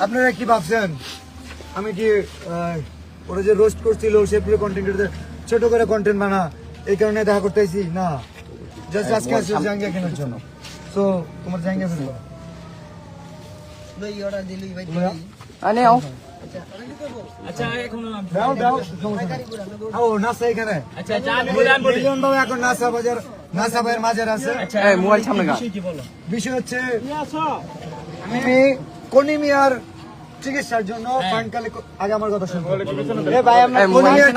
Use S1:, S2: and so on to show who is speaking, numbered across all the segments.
S1: আপনারা কি ভাবছেন আমি কি ওরা যে রোস্ট করছিল সে পুরো কন্টেন্ট ছোট করে কন্টেন্ট বানা এই কারণে দেখা করতেছি না, জাস্ট আজকে আসছে জাঙ্গিয়া কেনার জন্য। তো তোমার জাঙ্গিয়া ফেলবো বিষয় হচ্ছে আমি কনিমিয়ার চিকিৎসার জন্য ফান্ড কালেক্ট আগে আমার কথা শুনবো।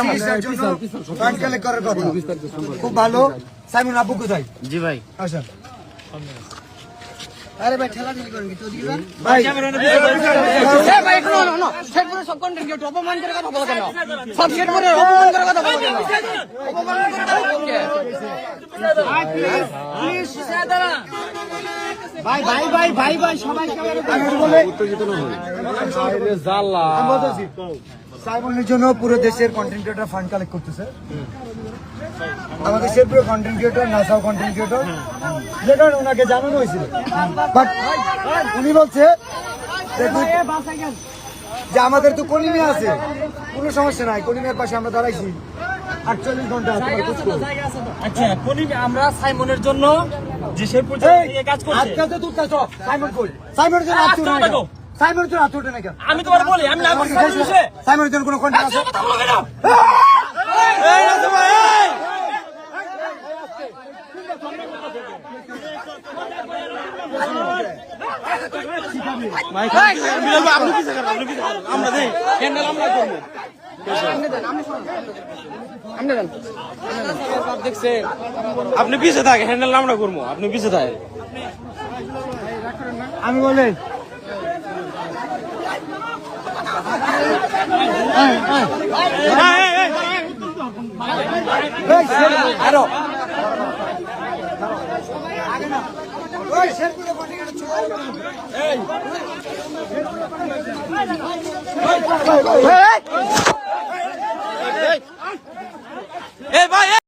S1: চিকিৎসার জন্য ফান্ড কালেক্ট করার কথা খুব ভালো। সাইমন আব্বু কোথায়? জি ভাই আসেন। আরে ভাই ঠেলা ঠেলি করেন কি তো দিবা ভাই ভাই শেরপুরের সব কন্টেন্ট কি অপমান করে কথা বলো কেন? সব শেরপুরের অপমান করে কথা বলো কেন? অপমান করে কথা বলো কেন? ভাই প্লিজ সাদারা ভাই ভাই ভাই ভাই ভাই সবাই আমি বলে উত্তেজিত না হই আরে জাল্লা আমি বলছি সাইমনের জন্য পুরো দেশের কন্টেন্ট ক্রিয়েটর ফান্ড কালেক্ট করতেছে। আমাদের শেরপুরের কন্টেন্ট ক্রিয়েটর নাসাও কন্টেন্ট ক্রিয়েটর যেটা ওনাকে জানানো হয়েছিল, বাট উনি বলছে যে আমাদের তো কনিমিয়া আছে, কোনো সমস্যা নাই, কনিমিয়ার পাশে আমরা দাঁড়াইছি 48 ঘন্টা।
S2: আচ্ছা কনিমিয়া আমরা সাইমনের জন্য যে শেরপুর থেকে কাজ করছে
S1: আজকে তো তুই তো সাইমন কই সাইমনের জন্য আত্ম না সাইমনের জন্য আত্মটা না কেন?
S2: আমি তোমার বলি আমি না
S1: সাইমনের জন্য কোনো কন্টেন্ট আছে? এই রাজু ভাই
S2: আপনি পিছিয়ে থাকে হ্যান্ডেল আমরা করবো, আপনি পিছিয়ে থাকে।
S1: আমি বলে আরো
S2: ভাই